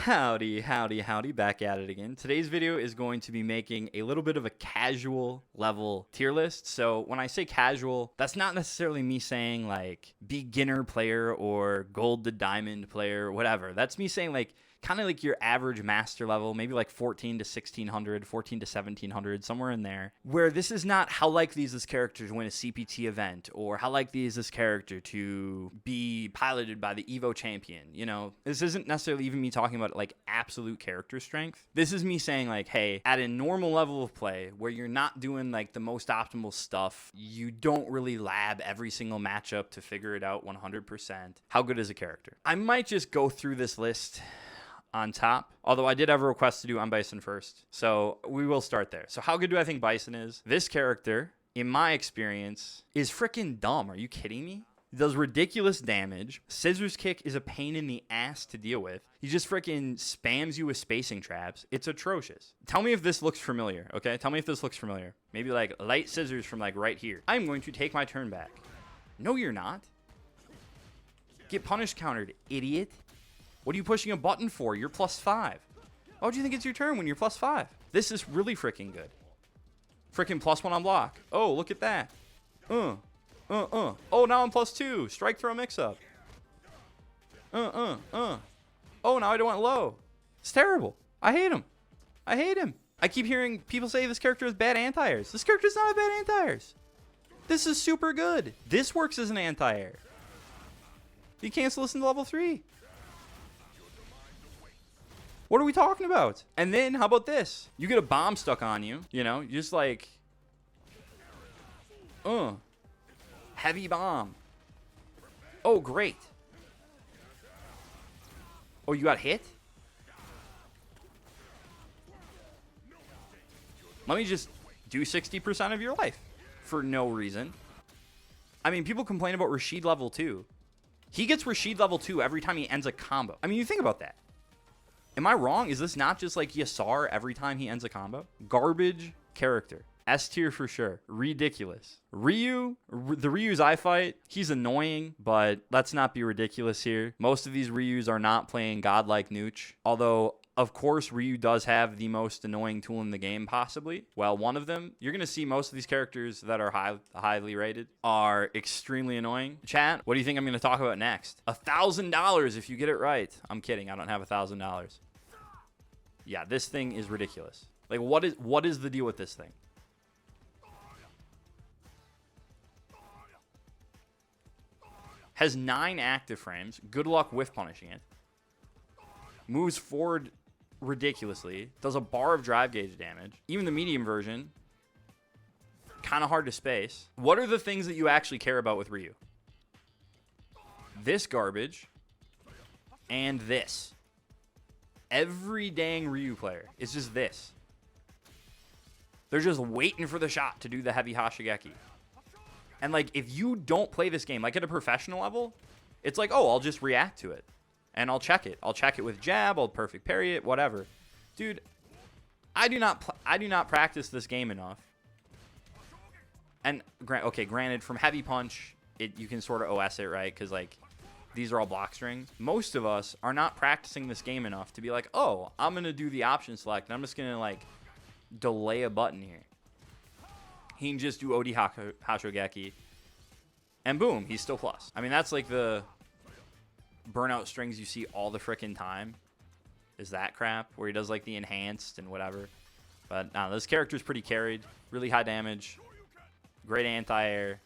Howdy, howdy, howdy, back at it again. Today's video is going to be making a little bit of a casual level tier list. So when I say casual, that's not necessarily me saying like beginner player or gold to diamond player, whatever. That's me saying like kind of like your average master level, maybe like 14 to 1600, 14 to 1700, somewhere in there, where this is not how likely is this character to win a CPT event or how likely is this character to be piloted by the Evo champion. You know, this isn't necessarily even me talking about like absolute character strength. This is me saying like, hey, at a normal level of play where you're not doing like the most optimal stuff, you don't really lab every single matchup to figure it out 100%. How good is a character? I might just go through this list on top, although I did have a request to do on Bison first, so we will start there. So how good do I think Bison is? This character, in my experience, is freaking dumb. Are you kidding me? He does ridiculous damage. Scissors kick is a pain in the ass to deal with. He just freaking spams you with spacing traps. It's atrocious. Tell me if this looks familiar, okay? Tell me if this looks familiar. Maybe like light scissors from like right here. I'm going to take my turn back. No, you're not. Get punished countered, idiot. What are you pushing a button for? You're +5. Why would you think it's your turn when you're +5? This is really freaking good. Freaking +1 on block. Oh, look at that. Oh, now I'm +2. Strike throw mix up. Oh, now I don't want low. It's terrible. I hate him. I hate him. I keep hearing people say this character is bad anti-airs. This character is not a bad anti-airs. This is super good. This works as an anti-air. You cancel this into level 3. What are we talking about? And then, how about this? You get a bomb stuck on you, you know, you just like, heavy bomb. Oh, great. Oh, you got hit? Let me just do 60% of your life for no reason. I mean, people complain about Rashid level 2. He gets Rashid level 2 every time he ends a combo. I mean, you think about that. Am I wrong? Is this not just like Yasar every time he ends a combo? Garbage character. S tier for sure. Ridiculous. Ryu, the Ryus I fight, he's annoying, but let's not be ridiculous here. Most of these Ryus are not playing godlike Nooch. Although, of course, Ryu does have the most annoying tool in the game, possibly. Well, one of them. You're going to see most of these characters that are highly rated are extremely annoying. Chat, what do you think I'm going to talk about next? $1,000 if you get it right. I'm kidding. I don't have $1,000. Yeah, this thing is ridiculous. Like, what is the deal with this thing? Has 9 active frames. Good luck with punishing it. Moves forward ridiculously. Does a bar of drive gauge damage. Even the medium version, kind of hard to space. What are the things that you actually care about with Ryu? This garbage and this. Every dang Ryu player is just this. They're just waiting for the shot to do the heavy Hashigeki. And like, if you don't play this game, like at a professional level, it's like, oh, I'll just react to it. And I'll check it. I'll check it with jab, I'll perfect parry it, whatever. Dude, I do not practice this game enough. And, granted, from heavy punch, you can sort of OS it, right? Because like, these are all block strings. Most of us are not practicing this game enough to be like, oh, I'm going to do the option select, and I'm just going to, like, delay a button here. He can just do OD Hashogeki, and boom, he's still plus. I mean, that's like the burnout strings you see all the frickin' time, is that crap, where he does, like, the enhanced and whatever. But, no, this character's pretty carried. Really high damage. Great anti-air.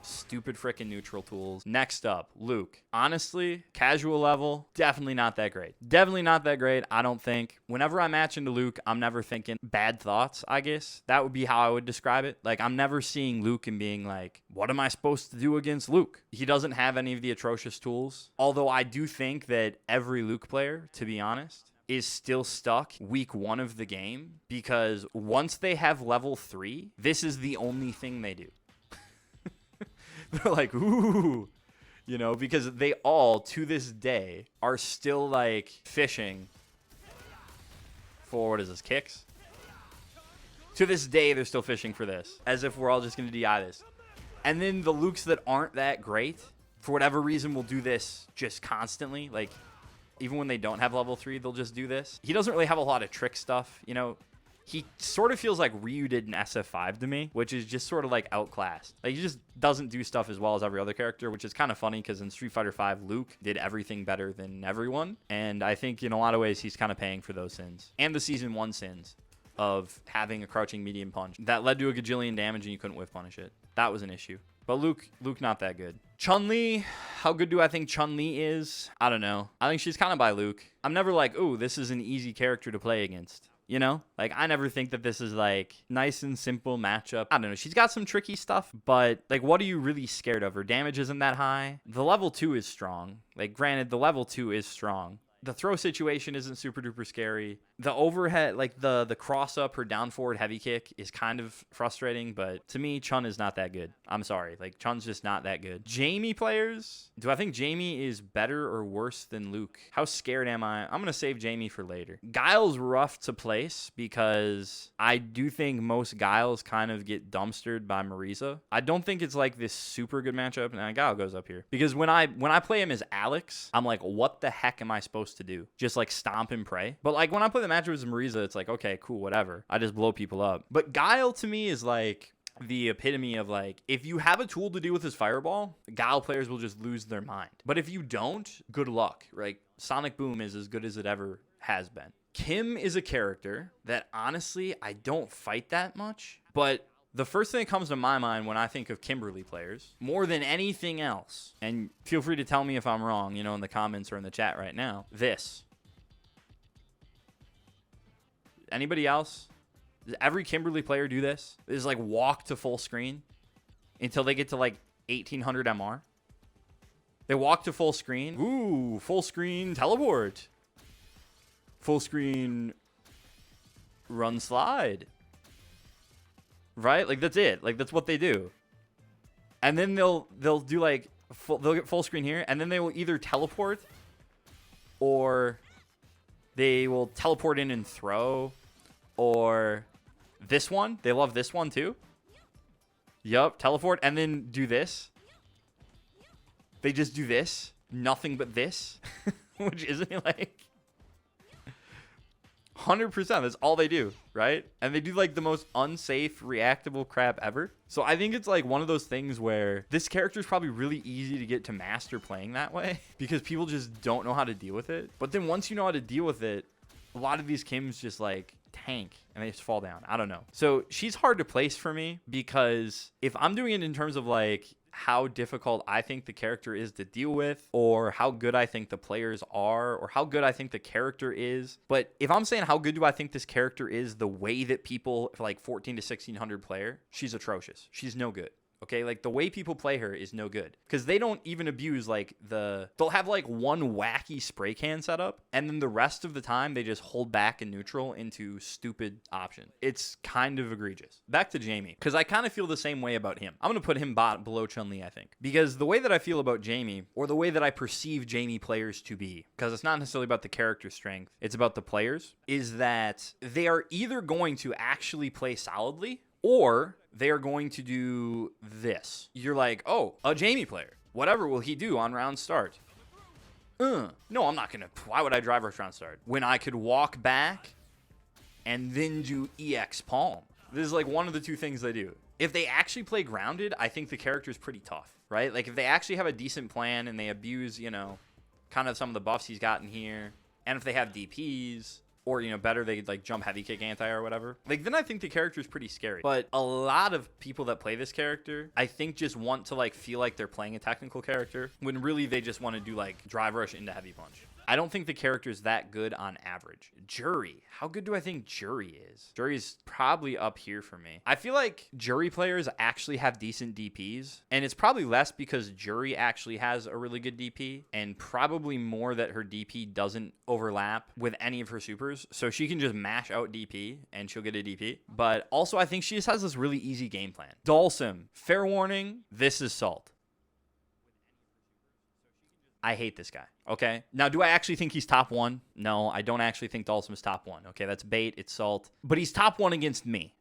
Stupid freaking neutral tools. Next up, Luke. Honestly, casual level, definitely not that great. Definitely not that great, I don't think. Whenever I match into Luke, I'm never thinking bad thoughts, I guess. That would be how I would describe it. Like, I'm never seeing Luke and being like, what am I supposed to do against Luke? He doesn't have any of the atrocious tools. Although I do think that every Luke player, to be honest, is still stuck week 1 of the game, because once they have level 3, this is the only thing they do. They're like, ooh, you know, because they all, to this day, are still, like, fishing for, what is this, kicks? To this day, they're still fishing for this, as if we're all just going to DI this. And then the Lukes that aren't that great, for whatever reason, will do this just constantly. Like, Even when they don't have level 3, they'll just do this. He doesn't really have a lot of trick stuff, you know. He sort of feels like Ryu did in SF5 to me, which is just sort of like outclassed. Like, he just doesn't do stuff as well as every other character, which is kind of funny because in Street Fighter V, Luke did everything better than everyone. And I think in a lot of ways, he's kind of paying for those sins. And the Season 1 sins of having a crouching medium punch that led to a gajillion damage and you couldn't whiff punish it. That was an issue. But Luke not that good. Chun-Li, how good do I think Chun-Li is? I don't know. I think she's kind of by Luke. I'm never like, ooh, this is an easy character to play against. You know, like I never think that this is like nice and simple matchup. I don't know. She's got some tricky stuff, but like, what are you really scared of? Her damage isn't that high. The level 2 is strong. Like, granted, the level 2 is strong. The throw situation isn't super duper scary. The overhead, like the cross up or down forward heavy kick is kind of frustrating, but to me, Chun is not that good. I'm sorry. Like, Chun's just not that good. Jamie players, do I think Jamie is better or worse than Luke? How scared am I? I'm going to save Jamie for later. Guile's rough to place because I do think most Guiles kind of get dumpstered by Marisa. I don't think it's like this super good matchup. Now, Guile goes up here. Because when I play him as Alex, I'm like, what the heck am I supposed to do? Just like stomp and pray? But like when I play the matchup with Marisa, it's like, okay, cool, whatever. I just blow people up. But Guile to me is like the epitome of like, if you have a tool to deal with his fireball, Guile players will just lose their mind. But if you don't, good luck. Right? Sonic Boom is as good as it ever has been. Kim is a character that honestly, I don't fight that much. But the first thing that comes to my mind when I think of Kimberly players, more than anything else, and feel free to tell me if I'm wrong, you know, in the comments or in the chat right now, this. Anybody else? Does every Kimberly player do this? This is like walk to full screen until they get to like 1800 MR. They walk to full screen. Ooh, full screen teleport. Full screen run slide. Right? Like, that's it. Like, that's what they do. And then they'll do like they'll get full screen here, and then they will either teleport or they will teleport in and throw, or this one. They love this one too. Yup, teleport and then do this. They just do this. Nothing but this. Which isn't like 100%. That's all they do, right? And they do like the most unsafe, reactable crap ever. So I think it's like one of those things where this character is probably really easy to get to master playing that way because people just don't know how to deal with it. But then once you know how to deal with it, a lot of these Kims just like tank and they just fall down. I don't know. So she's hard to place for me because if I'm doing it in terms of like how difficult I think the character is to deal with, or how good I think the players are, or how good I think the character is. But if I'm saying how good do I think this character is, the way that people like 14 to 1600 player, she's atrocious. She's no good. Okay, like the way people play her is no good because they don't even abuse like they'll have like one wacky spray can setup and then the rest of the time they just hold back and neutral into stupid options. It's kind of egregious. Back to Jamie, because I kind of feel the same way about him. I'm going to put him below Chun-Li, I think, because the way that I feel about Jamie, or the way that I perceive Jamie players to be, because it's not necessarily about the character strength, it's about the players, is that they are either going to actually play solidly or they are going to do this. You're like, oh, a Jamie player. Whatever will he do on round start? No, I'm not going to. Why would I drive rush round start when I could walk back and then do EX palm? This is like one of the two things they do. If they actually play grounded, I think the character is pretty tough, right? Like if they actually have a decent plan and they abuse, you know, kind of some of the buffs he's gotten here, and if they have DPs, or, you know, better, they like jump heavy kick anti or whatever. Like, then I think the character is pretty scary. But a lot of people that play this character, I think just want to like feel like they're playing a technical character when really they just want to do like drive rush into heavy punch. I don't think the character is that good on average. Juri. How good do I think Juri is? Juri's probably up here for me. I feel like Juri players actually have decent DPs, and it's probably less because Juri actually has a really good DP, and probably more that her DP doesn't overlap with any of her supers, so she can just mash out DP, and she'll get a DP. But also, I think she just has this really easy game plan. Dhalsim. Fair warning, this is salt. I hate this guy. Okay. Now, do I actually think he's top 1? No, I don't actually think Dhalsim is top 1. Okay, that's bait. It's salt. But he's top 1 against me.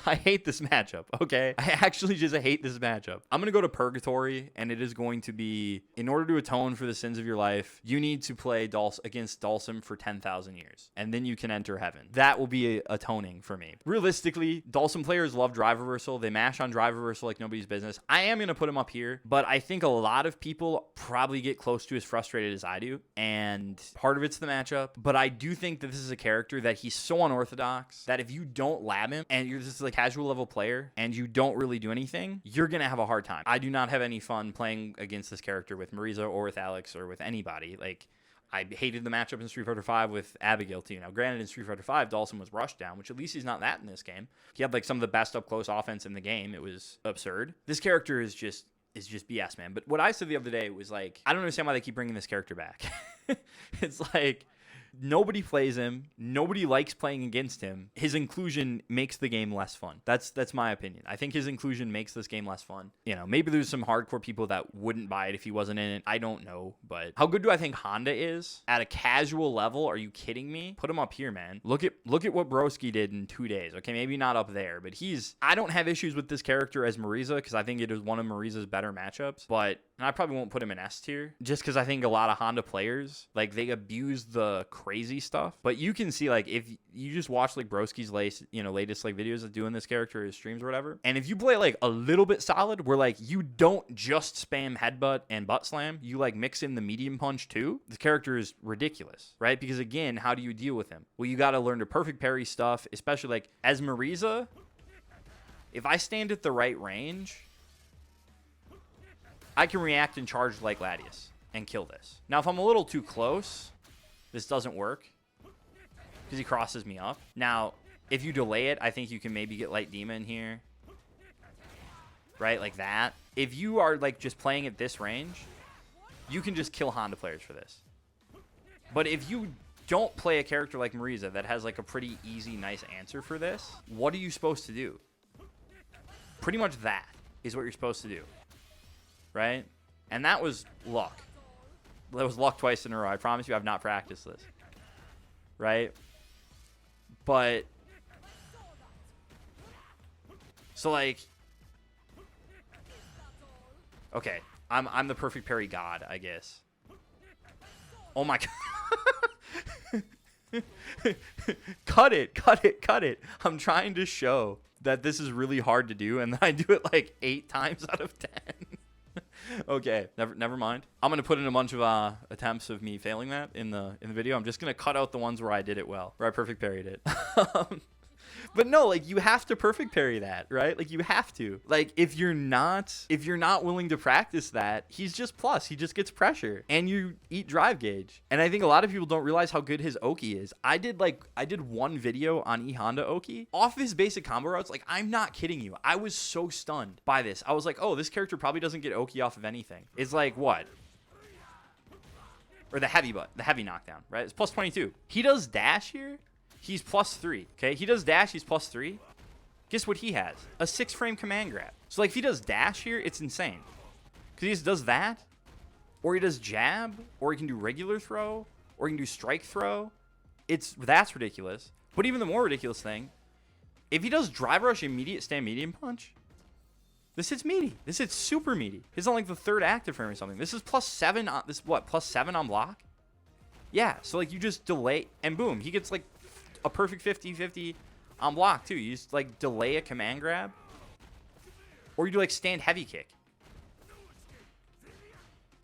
I hate this matchup, okay? I actually just hate this matchup. I'm going to go to Purgatory, and it is going to be, in order to atone for the sins of your life, you need to play against Dhalsim for 10,000 years, and then you can enter heaven. That will be atoning for me. Realistically, Dhalsim players love drive reversal. They mash on drive reversal like nobody's business. I am going to put him up here, but I think a lot of people probably get close to as frustrated as I do, and part of it's the matchup, but I do think that this is a character that he's so unorthodox that if you don't lab him and you're just a casual level player and you don't really do anything, you're going to have a hard time. I do not have any fun playing against this character with Marisa or with Alex or with anybody. Like, I hated the matchup in Street Fighter V with Abigail too. Now, granted, in Street Fighter V, Dhalsim was rushed down, which at least he's not that in this game. He had like some of the best up close offense in the game. It was absurd. This character is just BS, man. But what I said the other day was like, I don't understand why they keep bringing this character back. It's like, nobody plays him. Nobody likes playing against him. His inclusion makes the game less fun. That's my opinion. I think his inclusion makes this game less fun. You know, maybe there's some hardcore people that wouldn't buy it if he wasn't in it. I don't know. But how good do I think Honda is at a casual level? Are you kidding me? Put him up here, man. Look at what Broski did in 2 days. Okay, maybe not up there, but I don't have issues with this character as Marisa because I think it is one of Marisa's better matchups. But and I probably won't put him in S tier just because I think a lot of Honda players, like, they abuse the crazy stuff. But you can see, like, if you just watch like Broski's latest like videos of doing this character, his streams or whatever, and if you play like a little bit solid where like you don't just spam headbutt and butt slam, you like mix in the medium punch too, the character is ridiculous, right? Because again, how do you deal with him? Well, you got to learn to perfect parry stuff, especially like as Marisa. If I stand at the right range, I can react and charge like Latius and kill this. Now, if I'm a little too close, this doesn't work because he crosses me up. Now, if you delay it, I think you can maybe get Light Demon here, right? Like that. If you are like just playing at this range, you can just kill Honda players for this. But if you don't play a character like Marisa that has like a pretty easy, nice answer for this, what are you supposed to do? Pretty much that is what you're supposed to do, right? And that was luck. That was luck twice in a row. I promise you I've not practiced this, right? But so like, okay, I'm the perfect parry god, I guess. Oh my god. Cut it. I'm trying to show that this is really hard to do, and then I do it like 8 times out of 10. Okay, never mind. I'm gonna put in a bunch of attempts of me failing that in the video. I'm just gonna cut out the ones where I did it well, where I perfect parried it. But no, like, you have to perfect parry that, right? Like, you have to. Like, if you're not willing to practice that, he's just plus. He just gets pressure, and you eat drive gauge. And I think a lot of people don't realize how good his Oki is. I did one video on E Honda Oki off his basic combo routes. Like, I'm not kidding you. I was so stunned by this. I was like, oh, this character probably doesn't get Oki off of anything. It's like what? Or the heavy knockdown, right? It's plus 22. He does dash here. He's plus 3, okay? He does dash, he's plus 3. Guess what he has? A 6-frame command grab. So, like, if he does dash here, it's insane. Because he just does that, or he does jab, or he can do regular throw, or he can do strike throw. That's ridiculous. But even the more ridiculous thing, if he does drive rush, immediate stand medium punch, this hits meaty. This hits super meaty. It's on, like, the 3rd active frame or something. This is plus 7 on, plus 7 on block? Yeah, so, like, you just delay, and boom, he gets, like, a perfect 50-50 on block too. You just like delay a command grab, or you do like stand heavy kick.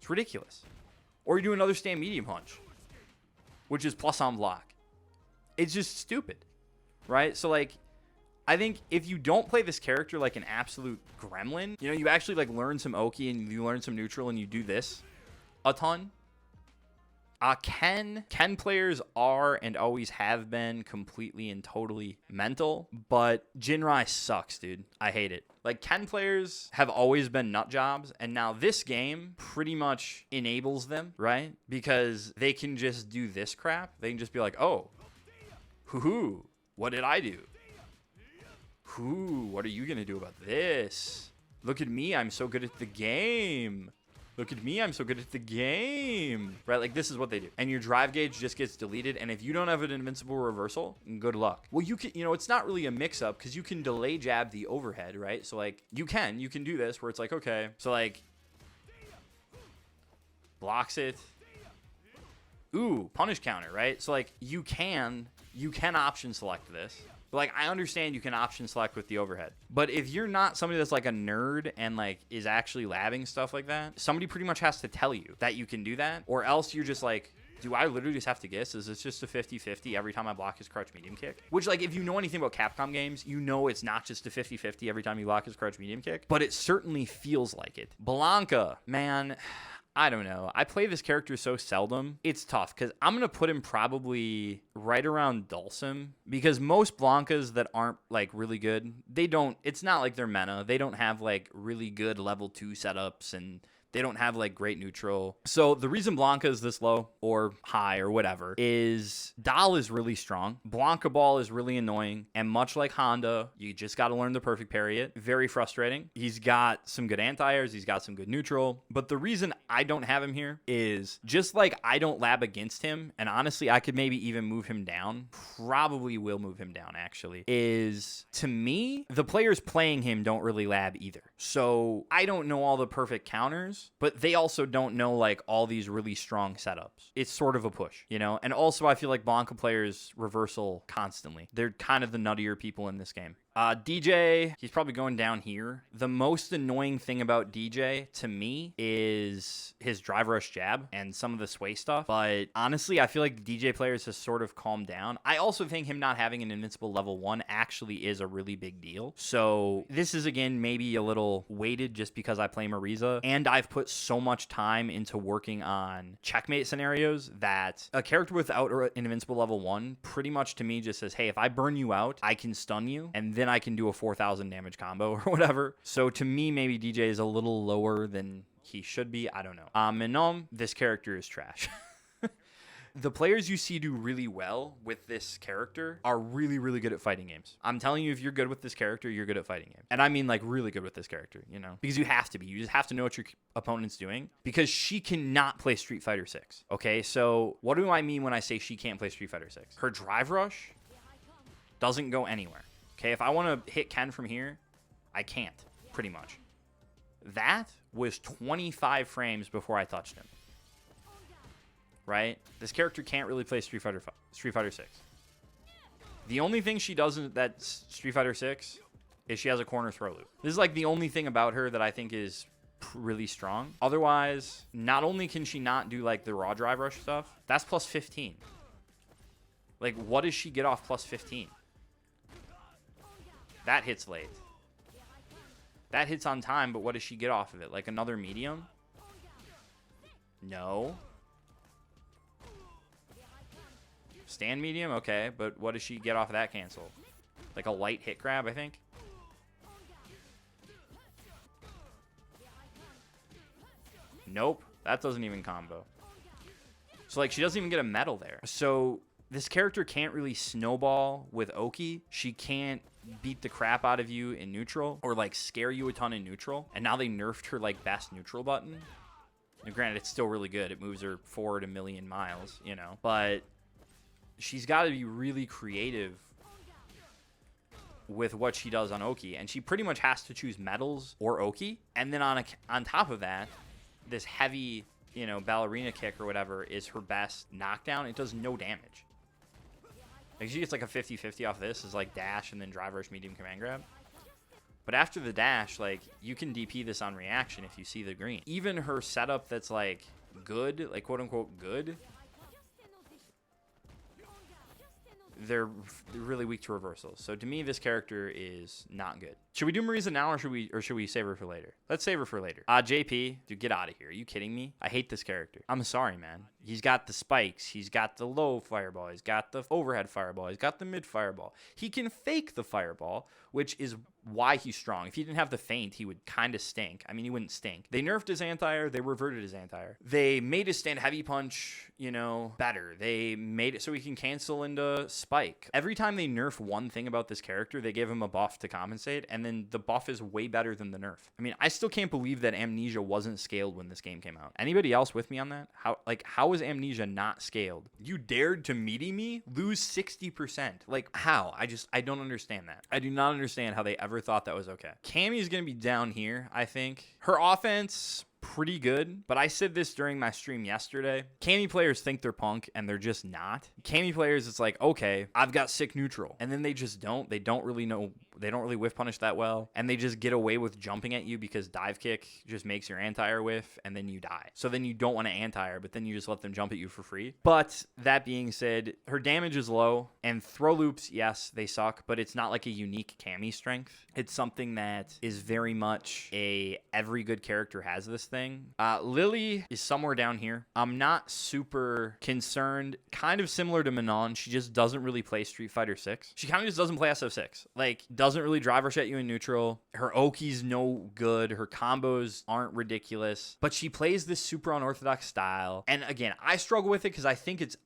It's ridiculous. Or you do another stand medium punch, which is plus on block. It's just stupid, right? So like, I think if you don't play this character like an absolute gremlin, you know, you actually like learn some Oki and you learn some neutral and you do this a ton. Ken players are and always have been completely and totally mental, but Jinrai sucks, dude. I hate it. Like, Ken players have always been nut jobs, and now this game pretty much enables them, right? Because they can just do this crap. They can just be like, oh, hoo-hoo, what did I do? Hoo, what are you going to do about this? Look at me, I'm so good at the game. Look at me, I'm so good at the game. Right, like this is what they do. And your drive gauge just gets deleted. And if you don't have an invincible reversal, good luck. Well, you can, it's not really a mix up because you can delay jab the overhead, right? So like you can do this where it's like, okay, so like blocks it. Ooh, punish counter, right? So like you can option select this. But like I understand you can option select with the overhead. But if you're not somebody that's like a nerd and like is actually labbing stuff like that, somebody pretty much has to tell you that you can do that, or else you're just like, do I literally just have to guess? Is this just a 50-50 every time I block his crouch medium kick? Which, like, if you know anything about Capcom games, you know it's not just a 50-50 every time you block his crouch medium kick, but it certainly feels like it. Blanka, man, I don't know. I play this character so seldom. It's tough because I'm going to put him probably right around Dhalsim because most Blankas that aren't like really good, it's not like they're meta. They don't have like really good level 2 setups and they don't have like great neutral. So the reason Blanka is this low or high or whatever is Dahl is really strong. Blanka ball is really annoying. And much like Honda, you just got to learn the perfect parry it. Very frustrating. He's got some good anti-airs. He's got some good neutral. But the reason I don't have him here is just like I don't lab against him. And honestly, I could maybe even move him down. Probably will move him down actually. Is to me, the players playing him don't really lab either. So I don't know all the perfect counters. But they also don't know like all these really strong setups. It's sort of a push, And also I feel like Blanka players reversal constantly. They're kind of the nuttier people in this game. Dee Jay, he's probably going down here. The most annoying thing about Dee Jay to me is his drive rush jab and some of the sway stuff. But honestly, I feel like Dee Jay players has sort of calmed down. I also think him not having an invincible level 1 actually is a really big deal. So this is, again, maybe a little weighted just because I play Marisa. And I've put so much time into working on checkmate scenarios that a character without an invincible level 1 pretty much to me just says, hey, if I burn you out, I can stun you. And then I can do a 4,000 damage combo or whatever. So to me, maybe Dee Jay is a little lower than he should be. I don't know. Manon, this character is trash. The players you see do really well with this character are really, really good at fighting games. I'm telling you, if you're good with this character, you're good at fighting games. And I mean like really good with this character, because you have to be. You just have to know what your opponent's doing because she cannot play Street Fighter 6. Okay, so what do I mean when I say she can't play Street Fighter 6? Her drive rush doesn't go anywhere. Okay, if I want to hit Ken from here, I can't, pretty much. That was 25 frames before I touched him. Right? This character can't really play Street Fighter 6. The only thing she does in that Street Fighter 6 is she has a corner throw loop. This is like the only thing about her that I think is really strong. Otherwise, not only can she not do like the raw drive rush stuff, that's plus 15. Like, what does she get off plus 15? That hits late. That hits on time, but what does she get off of it? Like another medium? No. Stand medium? Okay, but what does she get off of that cancel? Like a light hit grab, I think? Nope. That doesn't even combo. So, like, she doesn't even get a medal there. So, this character can't really snowball with Oki. She can't beat the crap out of you in neutral or like scare you a ton in neutral. And now they nerfed her like best neutral button. And granted, it's still really good. It moves her forward a million miles, But she's got to be really creative with what she does on Oki. And she pretty much has to choose medals or Oki. And then on top of that, this heavy, ballerina kick or whatever is her best knockdown. It does no damage. Like, she gets like a 50-50 off this is like dash and then drive rush medium command grab. But after the dash, like, you can DP this on reaction if you see the green. Even her setup that's like good, like quote unquote good, they're really weak to reversals. So to me, this character is not good. Should we do Marisa now or should we save her for later? Let's save her for later. JP, dude, get out of here. Are you kidding me? I hate this character. I'm sorry, man. He's got the spikes. He's got the low fireball. He's got the overhead fireball. He's got the mid fireball. He can fake the fireball, which is why he's strong. If he didn't have the feint, he would kind of stink. I mean, he wouldn't stink. They nerfed his anti-air. They reverted his anti-air. They made his stand heavy punch, better. They made it so he can cancel into spike. Every time they nerf one thing about this character, they give him a buff to compensate, and then the buff is way better than the nerf. I mean, I still can't believe that Amnesia wasn't scaled when this game came out. Anybody else with me on that? How is Amnesia not scaled? You dared to meaty me? Lose 60%. Like, how? I don't understand that. I do not understand how they ever thought that was okay. Cammy is going to be down here, I think. Her offense, pretty good, but I said this during my stream yesterday. Cammy players think they're punk and they're just not. Cammy players, it's like, okay, I've got sick neutral, and then they just don't. They don't really know. They don't really whiff punish that well, and they just get away with jumping at you because dive kick just makes your anti-air whiff, and then you die. So then you don't want to anti-air, but then you just let them jump at you for free. But that being said, her damage is low, and throw loops, yes, they suck, but it's not like a unique Cammy strength. It's something that is very much every good character has this thing. Lily is somewhere down here. I'm not super concerned. Kind of similar to Manon. She just doesn't really play Street Fighter 6. She kind of just doesn't play SF6. Like, doesn't really drive rush at you in neutral. Her Oki's no good. Her combos aren't ridiculous. But she plays this super unorthodox style. And again, I struggle with it because I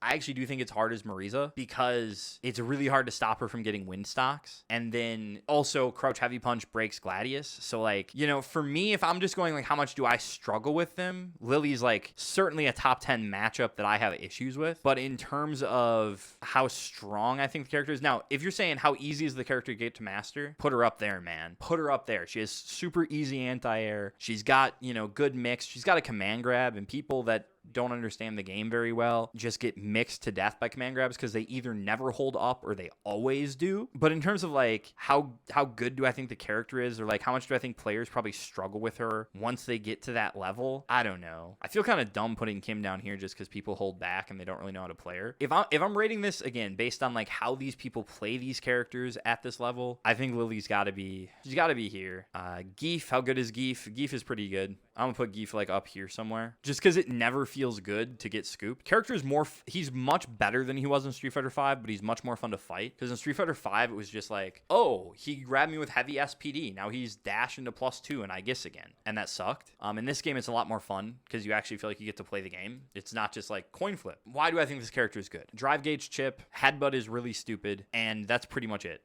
actually do think it's hard as Marisa, because it's really hard to stop her from getting wind stocks. And then also crouch heavy punch breaks Gladius. So like, you know, for me, if I'm just going like, how much do I struggle with them? Lily's like certainly a top 10 matchup that I have issues with. But in terms of how strong I think the character is, now, if you're saying how easy is the character to get to master, put her up there, man. Put her up there. She has super easy anti-air. She's got, you know, good mix. She's got a command grab, and people that don't understand the game very well just get mixed to death by command grabs because they either never hold up or they always do. But in terms of like how good do I think the character is, or like how much do I think players probably struggle with her once they get to that level, I don't know. I feel kind of dumb putting Kim down here just because people hold back and they don't really know how to play her. If I'm rating this again based on like how these people play these characters at this level, I think Lily's got to be here. Geef, how good is Geef? Geef is pretty good. I'm gonna put Geef like up here somewhere just because it never feels good to get scooped. Character is he's much better than he was in Street Fighter 5, but he's much more fun to fight because in Street Fighter 5 it was just like, oh, he grabbed me with heavy SPD, now he's dash into +2 and I guess again, and that sucked. In this game it's a lot more fun because you actually feel like you get to play the game. It's not just like coin flip. Why do I think this character is good? Drive gauge chip, headbutt is really stupid, and that's pretty much it.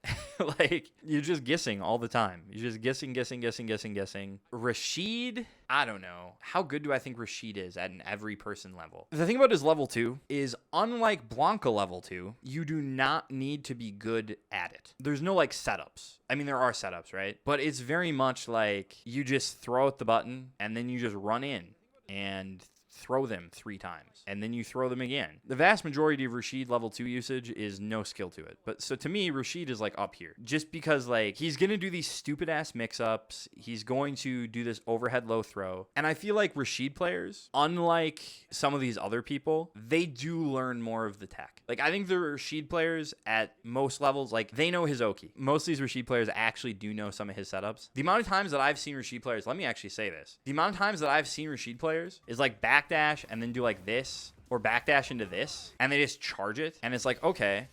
Like, you're just guessing all the time. You're just guessing. Rashid, I don't know. How good do I think Rashid is at an every person level? The thing about his level 2 is, unlike Blanka level 2, you do not need to be good at it. There's no like setups. I mean, there are setups, right? But it's very much like you just throw out the button and then you just run in and throw them 3 times, and then you throw them again. The vast majority of Rashid level 2 usage is no skill to it. But so to me, Rashid is like up here just because like he's going to do these stupid ass mix-ups. He's going to do this overhead low throw. And I feel like Rashid players, unlike some of these other people, they do learn more of the tech. Like, I think the Rashid players at most levels, like, they know his Oki. Most of these Rashid players actually do know some of his setups. The amount of times that I've seen Rashid players, let me actually say this. The amount of times that I've seen Rashid players is like backdash and then do like this, or backdash into this, and they just charge it. And it's like, okay,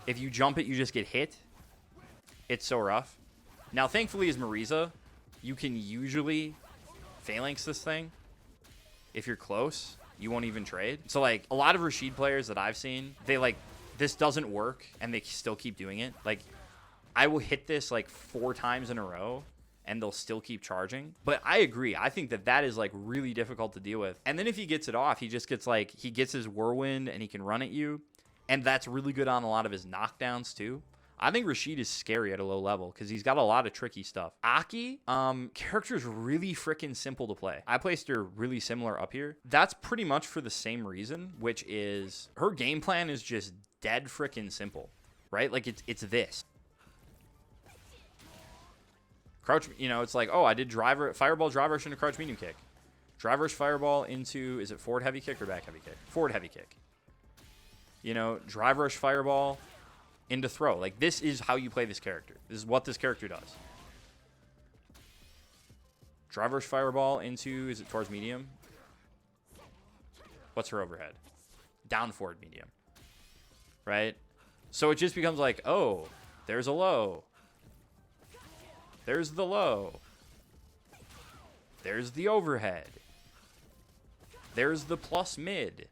if you jump it, you just get hit. It's so rough. Now, thankfully, as Marisa, you can usually phalanx this thing. If you're close, you won't even trade. So like a lot of Rashid players that I've seen, they like, this doesn't work and they still keep doing it. Like, I will hit this like 4 times in a row and they'll still keep charging. But I agree. I think that is like really difficult to deal with. And then if he gets it off, he just gets like, he gets his whirlwind and he can run at you. And that's really good on a lot of his knockdowns too. I think Rashid is scary at a low level because he's got a lot of tricky stuff. Aki, character's really freaking simple to play. I placed her really similar up here. That's pretty much for the same reason, which is her game plan is just dead freaking simple, right? Like it's this. Crouch, you know, it's like, oh, I did fireball, drive rush into crouch medium kick. Drive rush fireball into, is it forward heavy kick or back heavy kick? Forward heavy kick. You know, drive rush fireball into throw. Like, this is how you play this character. This is what this character does. Drive rush fireball into, is it towards medium? What's her overhead? Down forward medium. Right? So it just becomes like, oh, there's a low. There's the low. There's the overhead. There's the plus mid.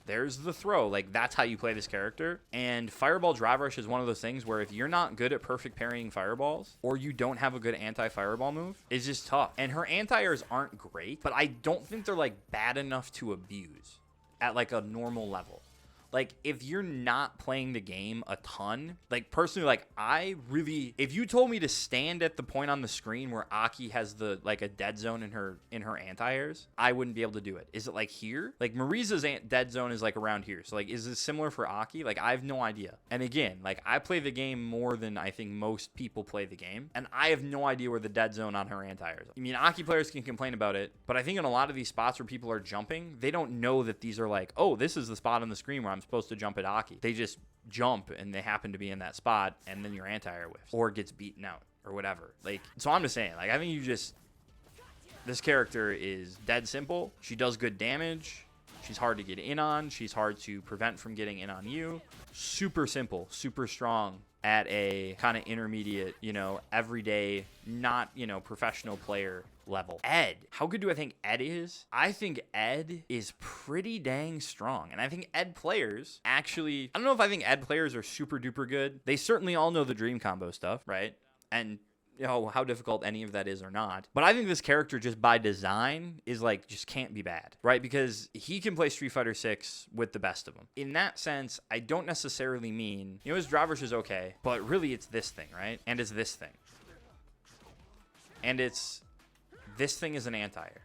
There's the throw. Like, that's how you play this character. And Fireball Drive Rush is one of those things where if you're not good at perfect parrying fireballs, or you don't have a good anti-fireball move, it's just tough. And her anti-airs aren't great, but I don't think they're, like, bad enough to abuse at, like, a normal level. Like, if you're not playing the game a ton, like, personally, like, if you told me to stand at the point on the screen where Aki has the, like, a dead zone in her anti-airs, I wouldn't be able to do it. Is it, like, here? Like, Marisa's dead zone is, like, around here. So, like, is this similar for Aki? Like, I have no idea. And again, like, I play the game more than I think most people play the game, and I have no idea where the dead zone on her anti-airs are. I mean, Aki players can complain about it, but I think in a lot of these spots where people are jumping, they don't know that these are, like, oh, this is the spot on the screen where I'm supposed to jump at Aki. They just jump and they happen to be in that spot, and then your anti-air whiffs or gets beaten out or whatever. Like, so I'm just saying, like, I think this character is dead simple. She does good damage. She's hard to get in on. She's hard to prevent from getting in on you. Super simple, super strong at a kind of intermediate, you know, everyday, not, you know, professional player level. Ed. How good do I think Ed is? I think Ed is pretty dang strong. And I think Ed players actually, I don't know if I think Ed players are super duper good. They certainly all know the dream combo stuff, right? And you know how difficult any of that is or not. But I think this character just by design is like, just can't be bad, right? Because he can play Street Fighter 6 with the best of them. In that sense, I don't necessarily mean, you know, his drivers is okay, but really it's this thing, right? And it's this thing. And this thing is an anti-air.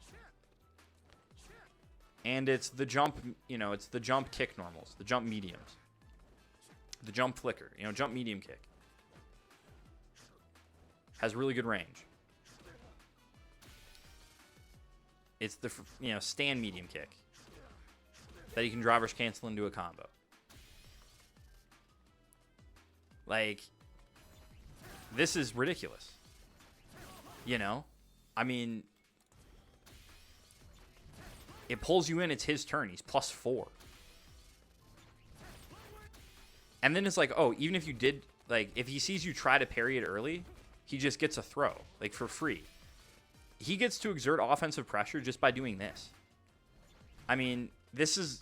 And it's the jump, you know, it's the jump kick normals, the jump mediums, the jump flicker, you know, jump medium kick. Has really good range. It's the, you know, stand medium kick that you can drive rush cancel into a combo. Like, this is ridiculous. You know? I mean, it pulls you in, it's his turn. He's +4. And then it's like, oh, even if you did, like, if he sees you try to parry it early, he just gets a throw, like, for free. He gets to exert offensive pressure just by doing this. I mean, this is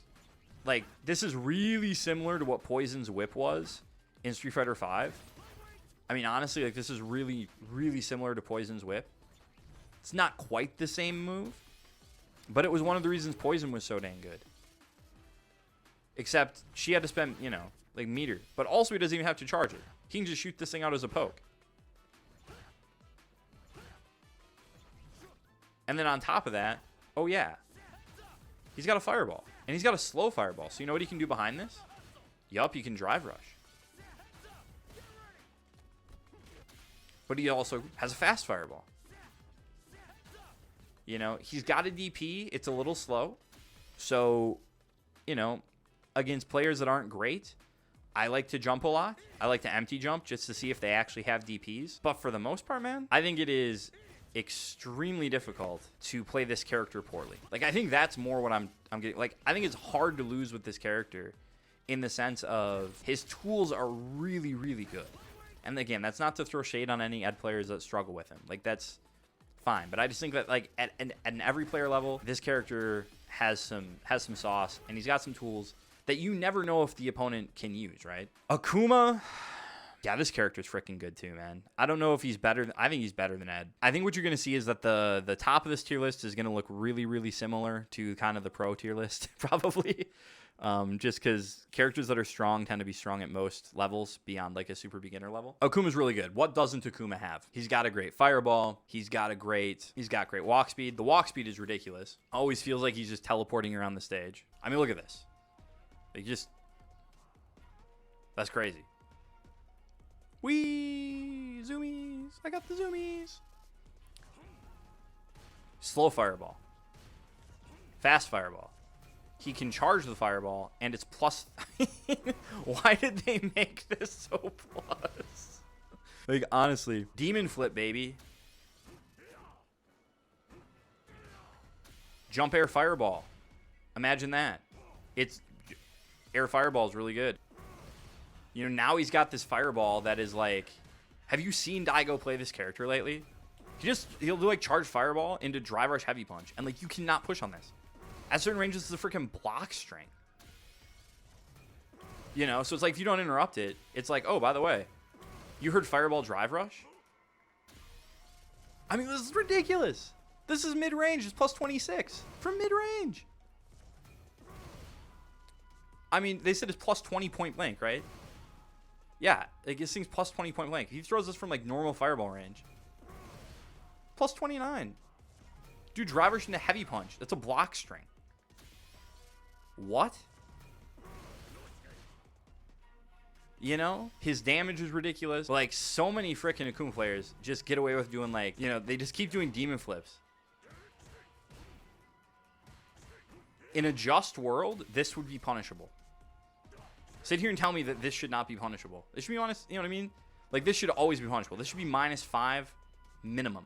really similar to what Poison's whip was in Street Fighter V. I mean, honestly, like, this is really, really similar to Poison's whip. It's not quite the same move, but it was one of the reasons Poison was so dang good. Except she had to spend, you know, like, meter. But also he doesn't even have to charge it. He can just shoot this thing out as a poke. And then on top of that, oh yeah, he's got a fireball. And he's got a slow fireball. So you know what he can do behind this? Yup, he can drive rush. But he also has a fast fireball. You know, he's got a DP. It's a little slow. So, you know, against players that aren't great, I like to jump a lot. I like to empty jump just to see if they actually have DPs. But for the most part, man, I think it is extremely difficult to play this character poorly. Like, I think that's more what I'm getting. Like, I think it's hard to lose with this character in the sense of his tools are really, really good. And again, that's not to throw shade on any Ed players that struggle with him. Like, that's fine. But I just think that, like, at every player level, this character has some sauce, and he's got some tools that you never know if the opponent can use, right? Akuma, yeah, this character's freaking good too, man. I don't know if he's better. I think he's better than Ed. I think what you're going to see is that the top of this tier list is going to look really, really similar to kind of the pro tier list, probably. Just because characters that are strong tend to be strong at most levels beyond, like, a super beginner level. Akuma's really good. What doesn't Akuma have? He's got a great fireball. He's got great walk speed. The walk speed is ridiculous. Always feels like he's just teleporting around the stage. I mean, look at this. Like, that's crazy. Wee! Zoomies! I got the zoomies! Slow fireball. Fast fireball. He can charge the fireball, and it's plus... Why did they make this so plus? Like, honestly. Demon flip, baby. Jump air fireball. Imagine that. Air fireball is really good. You know, now he's got this fireball that is like... Have you seen Daigo play this character lately? He'll do, like, charge fireball into drive rush heavy punch. And, like, you cannot push on this. At certain ranges, it's a freaking block string. You know, so it's like if you don't interrupt it, it's like, oh, by the way, you heard Fireball Drive Rush? I mean, this is ridiculous. This is mid-range. It's plus 26 from mid-range. I mean, they said it's plus 20 point blank, right? Yeah, like this thing's plus 20 point blank. He throws this from like normal fireball range. Plus 29. Dude, Drive Rush into Heavy Punch. That's a block string. What? You know, his damage is ridiculous. Like, so many freaking Akuma players just get away with doing, like, you know, they just keep doing demon flips. In a just world, this would be punishable. Sit here and tell me that this should not be punishable. This should be honest, you know what I mean? Like, this should always be punishable. This should be -5 minimum.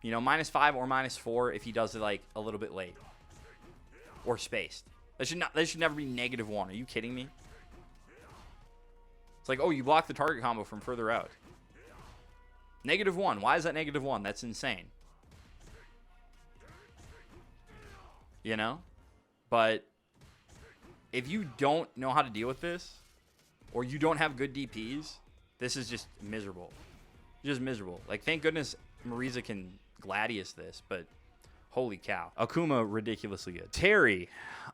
You know, -5 or -4 if he does it, like, a little bit late. Or spaced. That should never be -1. Are you kidding me? It's like, oh, you block the target combo from further out. -1. Why is that -1? That's insane. You know? But if you don't know how to deal with this, or you don't have good DPs, this is just miserable. Just miserable. Like, thank goodness Marisa can Gladius this, but holy cow. Akuma, ridiculously good. Terry,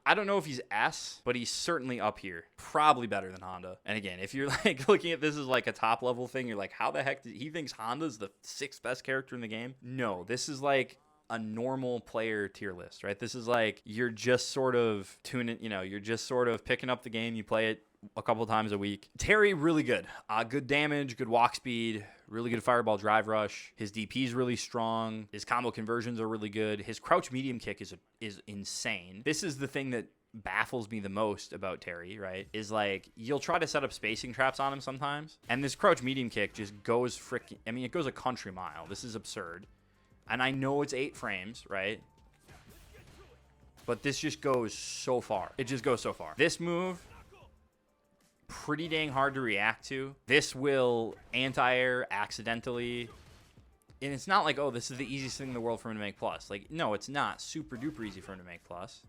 I don't know if he's S, but he's certainly up here. Probably better than Honda. And again, if you're like looking at this as like a top level thing, you're like, how the heck he thinks Honda's the 6th best character in the game? No, this is like a normal player tier list, right? This is like, you're just sort of tuning, you know, you're just sort of picking up the game. You play it a couple times a week. Terry, really good. Good damage, good walk speed, really good fireball drive rush. His DP is really strong. His combo conversions are really good. His crouch medium kick is insane. This is the thing that baffles me the most about Terry, right? Is like, you'll try to set up spacing traps on him sometimes, and this crouch medium kick just goes freaking, I mean, it goes a country mile. This is absurd. And I know it's 8 frames, right? But this just goes so far. It just goes so far. This move, pretty dang hard to react to. This will anti-air accidentally. And it's not like, oh, this is the easiest thing in the world for him to make plus. Like, no, it's not super duper easy for him to make plus.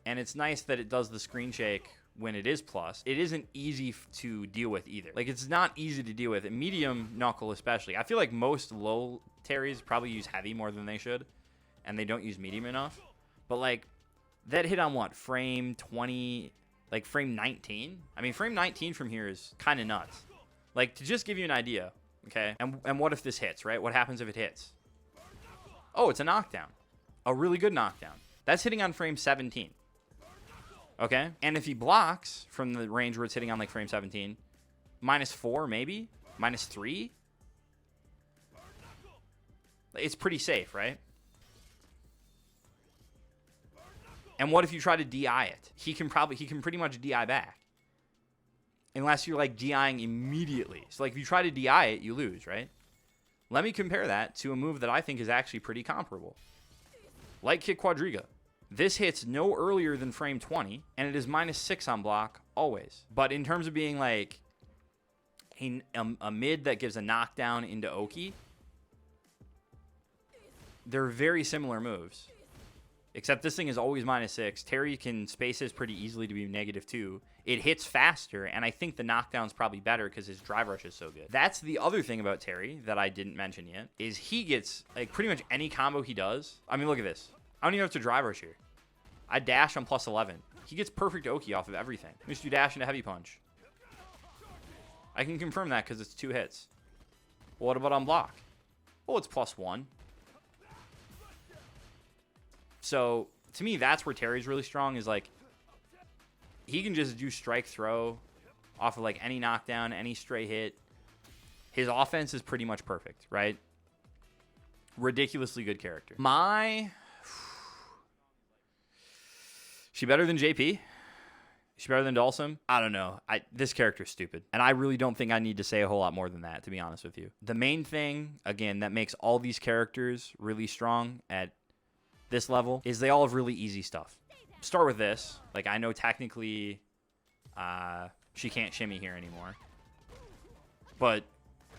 And it's nice that it does the screen shake when it is plus. It isn't easy to deal with either. Like, it's not easy to deal with. And medium knuckle especially. I feel like most low Terrys probably use heavy more than they should. And they don't use medium enough. But, like, that hit on what? Frame 20, like frame 19? I mean, frame 19 from here is kind of nuts. Like, to just give you an idea, okay? And what if this hits, right? What happens if it hits? Oh, it's a knockdown. A really good knockdown. That's hitting on frame 17. Okay? And if he blocks from the range where it's hitting on, like, frame 17, -4 maybe? -3? It's pretty safe, right? And what if you try to DI it? He can pretty much DI back. Unless you're, like, DIing immediately. So, like, if you try to DI it, you lose, right? Let me compare that to a move that I think is actually pretty comparable. Light Kick Quadriga. This hits no earlier than frame 20, and it is -6 on block always. But in terms of being, like, a mid that gives a knockdown into Oki, they're very similar moves. Except this thing is always -6. Terry can space his pretty easily to be -2. It hits faster, and I think the knockdown's probably better because his drive rush is so good. That's the other thing about Terry that I didn't mention yet, is he gets, like, pretty much any combo he does. I mean, look at this. I don't even have to drive rush here. I dash on +11. He gets perfect Oki off of everything. Let me just do dash into heavy punch. I can confirm that because it's 2 hits. Well, what about on block? Oh, it's +1. So, to me, that's where Terry's really strong, is, like, he can just do strike throw off of, like, any knockdown, any stray hit. His offense is pretty much perfect, right? Ridiculously good character. She better than JP? She better than Dhalsim? I don't know. This character's stupid. And I really don't think I need to say a whole lot more than that, to be honest with you. The main thing, again, that makes all these characters really strong at this level is they all have really easy stuff. Start with this. Like, I know technically she can't shimmy here anymore. But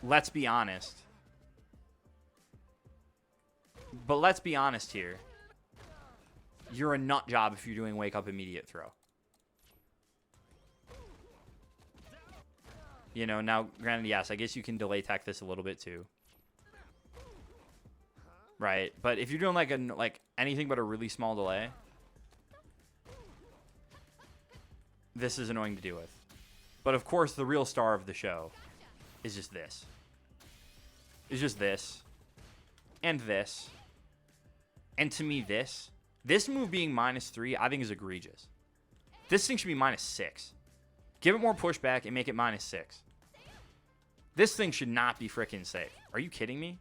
let's be honest. Here. You're a nut job if you're doing wake up immediate throw. You know, now, granted, yes, I guess you can delay tech this a little bit too. Right? But if you're doing like anything but a really small delay, this is annoying to deal with. But of course, the real star of the show is just this. It's just this. And this. And to me, this. This move being -3, I think is egregious. This thing should be -6. Give it more pushback and make it -6. This thing should not be freaking safe. Are you kidding me?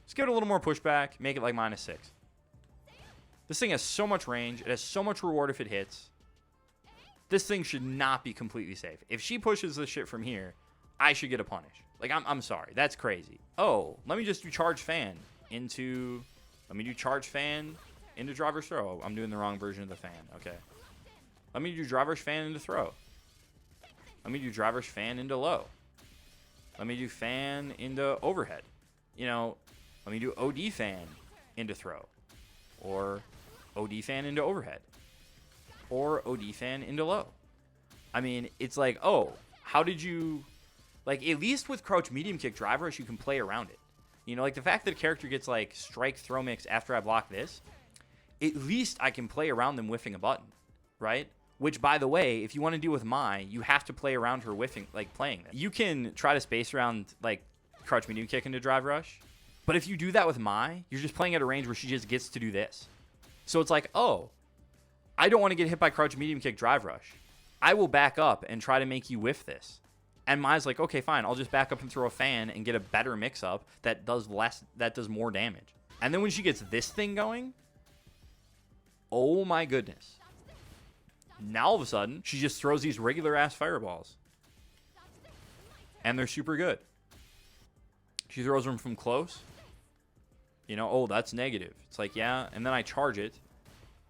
Just give it a little more pushback. Make it like -6. This thing has so much range. It has so much reward if it hits. This thing should not be completely safe. If she pushes this shit from here, I should get a punish. Like, I'm sorry. That's crazy. Oh, let me just do charge fan into... Let me do charge fan into driver's throw. I'm doing the wrong version of the fan. Okay. Let me do driver's fan into throw. Let me do driver's fan into low. Let me do fan into overhead. You know, let me do OD fan into throw. Or OD fan into overhead. Or OD fan into low. I mean, it's like, oh, how did you... Like, at least with crouch medium kick drive rush, you can play around it. You know, like the fact that a character gets like strike throw mix after I block this, at least I can play around them whiffing a button, right? Which, by the way, if you want to deal with Mai, you have to play around her whiffing, like playing this. You can try to space around like crouch medium kick into drive rush, but if you do that with Mai, you're just playing at a range where she just gets to do this. So it's like, oh, I don't want to get hit by crouch medium kick drive rush. I will back up and try to make you whiff this. And Mai's like, okay, fine. I'll just back up and throw a fan and get a better mix-up that does more damage. And then when she gets this thing going, oh my goodness. Now all of a sudden, she just throws these regular-ass fireballs. And they're super good. She throws them from close. You know, oh, that's negative. It's like, yeah. And then I charge it.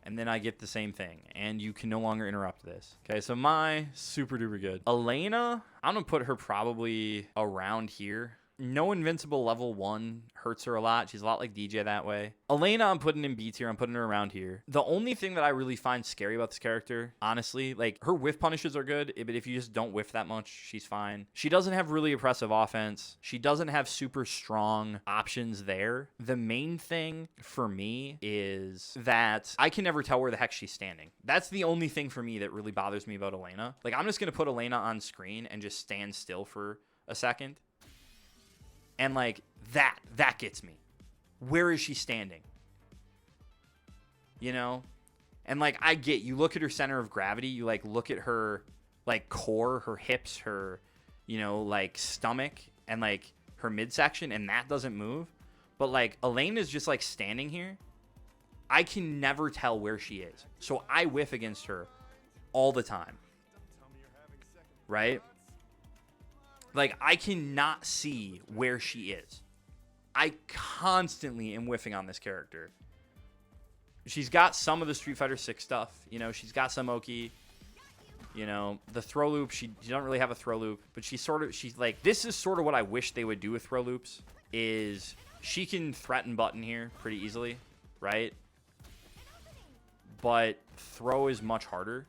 And then I get the same thing. And you can no longer interrupt this. Okay, so Mai, super duper good. Elena, I'm going to put her probably around here. No invincible level 1 hurts her a lot. She's a lot like Dee Jay that way. Elena, I'm putting in B tier. I'm putting her around here. The only thing that I really find scary about this character, honestly, like her whiff punishes are good, but if you just don't whiff that much, she's fine. She doesn't have really oppressive offense. She doesn't have super strong options there. The main thing for me is that I can never tell where the heck she's standing. That's the only thing for me that really bothers me about Elena. Like, I'm just going to put Elena on screen and just stand still for a second. And, like, that gets me. Where is she standing? You know? And, like, I get, you look at her center of gravity, you, like, look at her, like, core, her hips, her, you know, like, stomach, and, like, her midsection, and that doesn't move. But, like, Elena's just, like, standing here. I can never tell where she is. So I whiff against her all the time. Right? Like, I cannot see where she is. I constantly am whiffing on this character. She's got some of the Street Fighter 6 stuff. You know, she's got some Oki. You know, the throw loop, she don't really have a throw loop. But she's like, this is sort of what I wish they would do with throw loops. Is she can threaten button here pretty easily, right? But throw is much harder.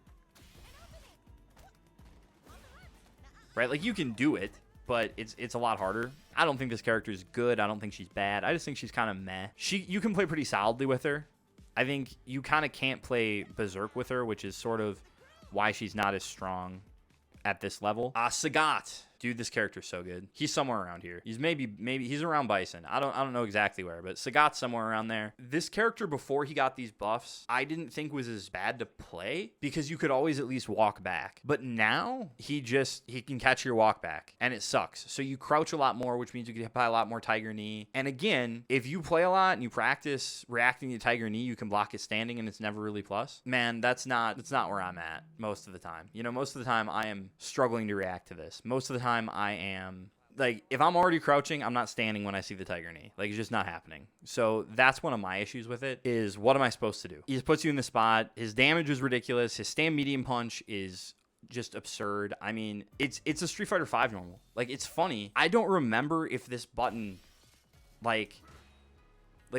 Right? Like, you can do it, but it's a lot harder. I don't think this character is good. I don't think she's bad. I just think she's kind of meh. You can play pretty solidly with her. I think you kind of can't play Berserk with her, which is sort of why she's not as strong at this level. Sagat. Dude, this character's so good. He's somewhere around here. He's maybe he's around Bison. I don't know exactly where, but Sagat's somewhere around there. This character, before he got these buffs, I didn't think was as bad to play because you could always at least walk back. But now he can catch your walk back, and it sucks. So you crouch a lot more, which means you can apply a lot more Tiger Knee. And again, if you play a lot and you practice reacting to Tiger Knee, you can block it standing, and it's never really plus. Man, that's not where I'm at most of the time. You know, most of the time I am struggling to react to this. Most of the time I am, like, if I'm already crouching, I'm not standing when I see the Tiger Knee. Like, it's just not happening. So that's one of my issues with it, is what am I supposed to do? He just puts you in the spot. His damage is ridiculous. His stand medium punch is just absurd. I mean, it's a Street Fighter 5 normal. Like, it's funny. I don't remember if this button, like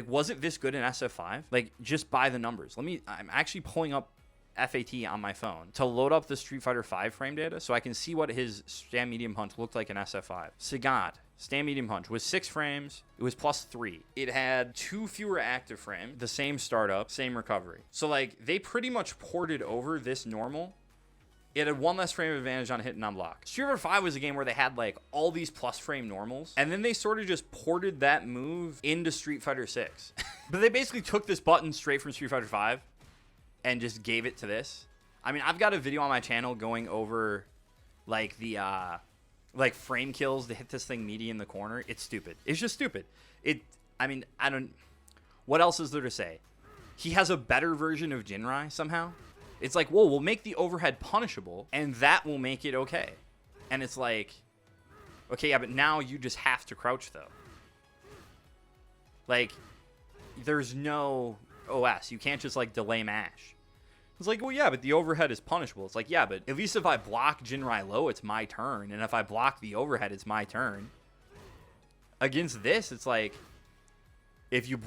was it this good in SF5? Like, just by the numbers. I'm actually pulling up FAT on my phone to load up the Street Fighter 5 frame data so I can see what his stand medium punch looked like in SF5. Sagat, stand medium punch, was 6 frames. It was +3. It had 2 fewer active frames, the same startup, same recovery. So, like, they pretty much ported over this normal. It had 1 less frame of advantage on hit and on block. Street Fighter 5 was a game where they had, like, all these plus frame normals, and then they sort of just ported that move into Street Fighter 6. But they basically took this button straight from Street Fighter 5 and just gave it to this. I mean, I've got a video on my channel going over, like, the, like, frame kills to hit this thing meaty in the corner. It's stupid. It's just stupid. What else is there to say? He has a better version of Jinrai somehow. It's like, whoa, we'll make the overhead punishable, and that will make it okay. And it's like, okay, yeah, but now you just have to crouch, though. Like, there's no OS. You can't just, like, delay mash. It's like, well, yeah, but the overhead is punishable. It's like, yeah, but at least if I block Jinrai low, it's my turn. And if I block the overhead, it's my turn. Against this, it's like, if you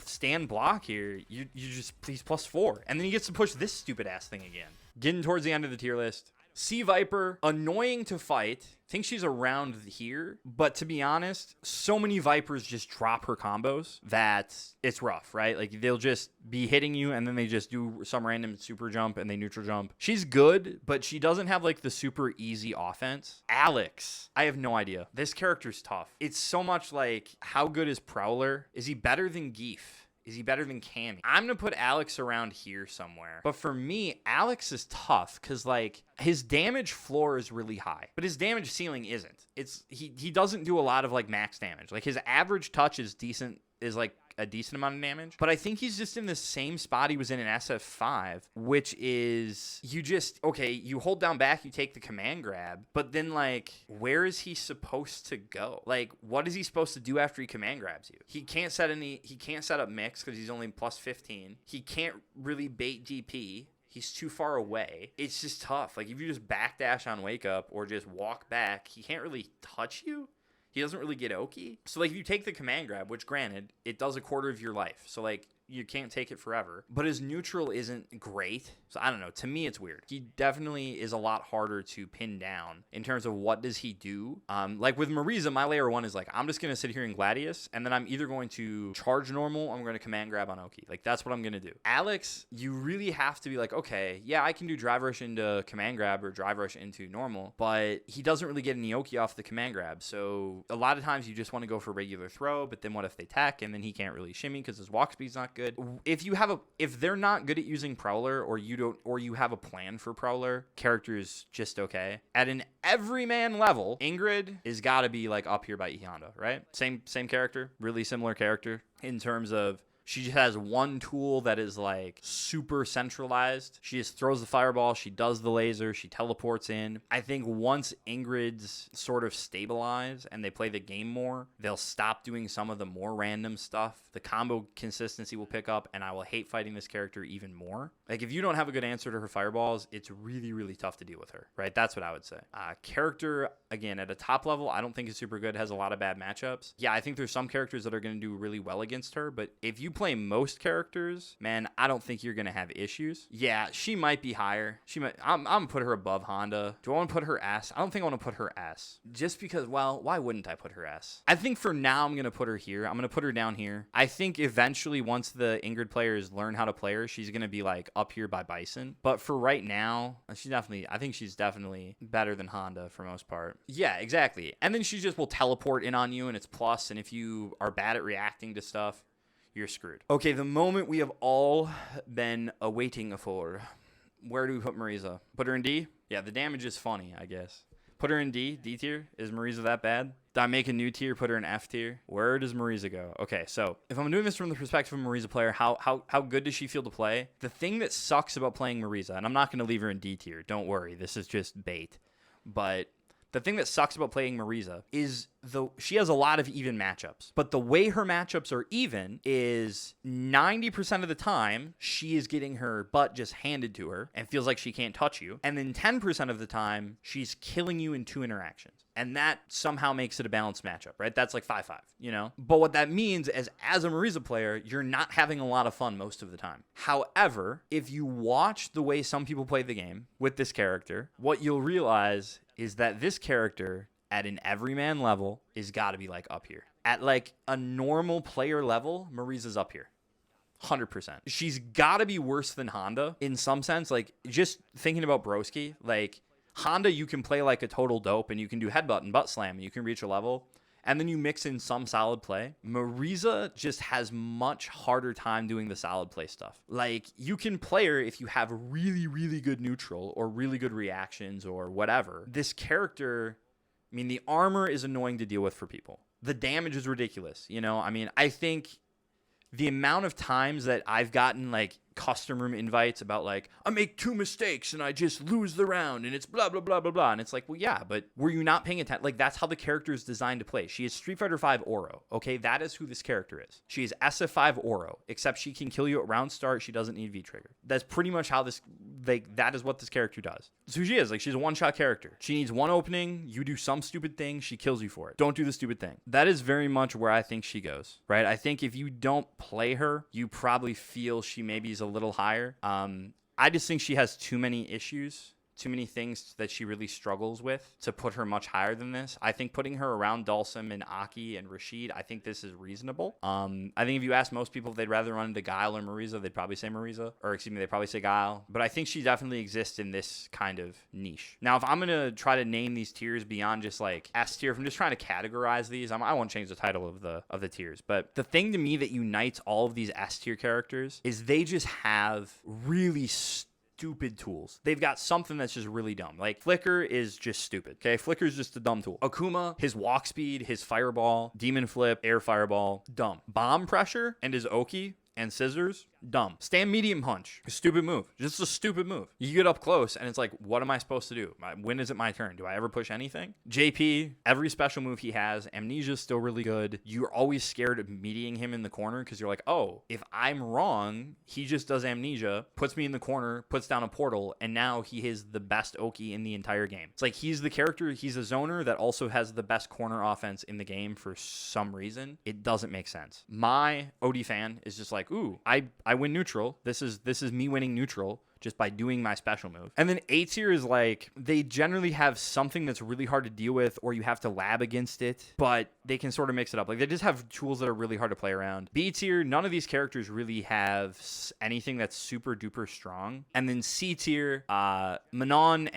stand block here, you just please +4. And then he gets to push this stupid ass thing again. Getting towards the end of the tier list. Sea Viper, annoying to fight. Think she's around here, but to be honest, so many Vipers just drop her combos that it's rough, right? Like, they'll just be hitting you, and then they just do some random super jump, and they neutral jump. She's good, but she doesn't have, like, the super easy offense. Alex, I have no idea. This character's tough. It's so much like, how good is Prowler? Is he better than Geef? Is he better than Cammy? I'm going to put Alex around here somewhere. But for me, Alex is tough because, like, his damage floor is really high, but his damage ceiling isn't. He doesn't do a lot of, like, max damage. Like, his average touch is decent, is, like, a decent amount of damage. But I think he's just in the same spot he was in SF5, which is you hold down back, you take the command grab, but then, like, where is he supposed to go? Like, what is he supposed to do after he command grabs you? He can't set up mix because he's only +15. He can't really bait DP. He's too far away. It's just tough. Like, if you just backdash on wake up or just walk back, he can't really touch you. He doesn't really get Oki. So, like, if you take the command grab, which, granted, it does a quarter of your life. So, like, you can't take it forever. But his neutral isn't great. So, I don't know. To me, it's weird. He definitely is a lot harder to pin down in terms of what does he do. Like, with Marisa, my layer 1 is, like, I'm just going to sit here in Gladius, and then I'm either going to charge normal or I'm going to command grab on Oki. Like, that's what I'm going to do. Alex, you really have to be like, okay, yeah, I can do drive rush into command grab or drive rush into normal, but he doesn't really get any Oki off the command grab. So, a lot of times you just want to go for regular throw, but then what if they tech, and then he can't really shimmy because his walk speed's not good. If they're not good at using Prowler, or you have a plan for Prowler, character is just okay. At an everyman level, Ingrid is got to be, like, up here by E Honda, right? Same character, really similar character in terms of she just has one tool that is, like, super centralized. She just throws the fireball. She does the laser. She teleports in. I think once Ingrid's sort of stabilize and they play the game more, they'll stop doing some of the more random stuff. The combo consistency will pick up, and I will hate fighting this character even more. Like, if you don't have a good answer to her fireballs, it's really, really tough to deal with her, right? That's what I would say. Character, again, at a top level, I don't think is super good. Has a lot of bad matchups. Yeah, I think there's some characters that are going to do really well against her, but if you play most characters, man, I don't think you're gonna have issues. Yeah, she might be higher. I'm gonna put her above Honda. Do I want to put her S? I don't think I want to put her S. Just because, well, why wouldn't I put her S? I think for now I'm gonna put her here. I'm gonna put her down here. I think eventually, once the Ingrid players learn how to play her, she's gonna be, like, up here by Bison. But for right now, I think she's definitely better than Honda for most part. Yeah, exactly. And then she just will teleport in on you, and it's plus. And if you are bad at reacting to stuff, you're screwed. Okay, the moment we have all been awaiting for. Where do we put Marisa? Put her in D? Yeah, the damage is funny, I guess. Put her in D tier? Is Marisa that bad? Do I make a new tier, put her in F tier? Where does Marisa go? Okay, so if I'm doing this from the perspective of a Marisa player, how good does she feel to play? The thing that sucks about playing Marisa, and I'm not going to leave her in D tier, don't worry, this is just bait, but The thing that sucks about playing Marisa is she has a lot of even matchups. But the way her matchups are even is 90% of the time, she is getting her butt just handed to her and feels like she can't touch you. And then 10% of the time, she's killing you in 2 interactions. And that somehow makes it a balanced matchup, right? That's like 5-5, you know? But what that means is as a Marisa player, you're not having a lot of fun most of the time. However, if you watch the way some people play the game with this character, what you'll realize is that this character at an everyman level is got to be like up here. At like a normal player level, Marisa's up here. 100%. She's got to be worse than Honda in some sense. Like, just thinking about Broski, like, Honda, you can play like a total dope and you can do headbutt and butt slam and you can reach a level. And then you mix in some solid play. Marisa just has much harder time doing the solid play stuff. Like, you can play her if you have really, really good neutral or really good reactions or whatever. This character, I mean, the armor is annoying to deal with for people. The damage is ridiculous, you know? I mean, I think the amount of times that I've gotten, like, custom room invites about, like, I make 2 mistakes and I just lose the round and it's blah, blah, blah, blah, blah. And it's like, well, yeah, but were you not paying attention? Like, that's how the character is designed to play. She is Street Fighter V Oro, okay? That is who this character is. She is SF5 Oro, except she can kill you at round start. She doesn't need V-Trigger. That's pretty much how this, like, that is what this character does. That's who she is. Like, she's a one-shot character. She needs one opening. You do some stupid thing. She kills you for it. Don't do the stupid thing. That is very much where I think she goes, right? I think if you don't play her, you probably feel she maybe is a little higher. I just think she has too many issues, too many things that she really struggles with to put her much higher than this. I think putting her around Dhalsim and Aki and Rashid, I think this is reasonable. I think if you ask most people if they'd rather run into Guile or Marisa, they'd probably say Marisa. Or excuse me, they'd probably say Guile. But I think she definitely exists in this kind of niche. Now, if I'm going to try to name these tiers beyond just like S tier, if I'm just trying to categorize these, I won't change the title of the tiers. But the thing to me that unites all of these S tier characters is they just have really stupid tools. They've got something that's just really dumb. Like, Flicker is just stupid, okay? Flicker is just a dumb tool. Akuma, his walk speed, his fireball, demon flip, air fireball, dumb. Bomb pressure and his Oki and scissors, dumb. Stand medium punch, stupid move. Just a stupid move. You get up close and it's like, what am I supposed to do? When is it my turn? Do I ever push anything? JP, every special move he has, amnesia is still really good. You're always scared of meeting him in the corner because you're like, oh, if I'm wrong, he just does amnesia, puts me in the corner, puts down a portal, and now he is the best Oki in the entire game. It's like he's the character, he's a zoner that also has the best corner offense in the game for some reason. It doesn't make sense. My OD fan is just like, ooh, I win neutral. This is me winning neutral just by doing my special move. And then A tier is like, they generally have something that's really hard to deal with or you have to lab against it, but they can sort of mix it up. Like, they just have tools that are really hard to play around. B tier, none of these characters really have anything that's super duper strong. And then C tier, Manon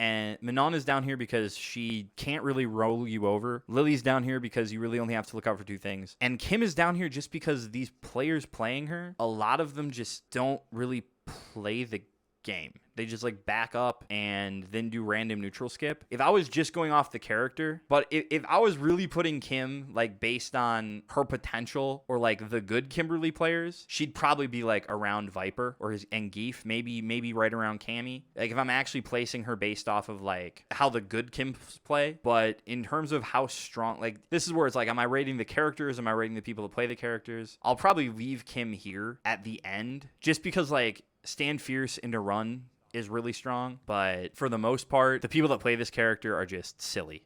is down here because she can't really roll you over. Lily's down here because you really only have to look out for 2 things. And Kim is down here just because these players playing her, a lot of them just don't really play the game. They just like back up and then do random neutral skip. If I was just going off the character, but if I was really putting Kim like based on her potential or like the good Kimberly players, she'd probably be like around Viper or Zangief, maybe right around Cammy. Like if I'm actually placing her based off of like how the good Kims play, but in terms of how strong, like this is where it's like, am I rating the characters? Am I rating the people that play the characters? I'll probably leave Kim here at the end just because like stand fierce into run is really strong, but for the most part, the people that play this character are just silly.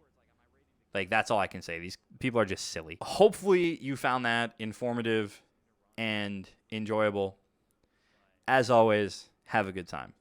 Like, that's all I can say. These people are just silly. Hopefully you found that informative and enjoyable. As always, have a good time.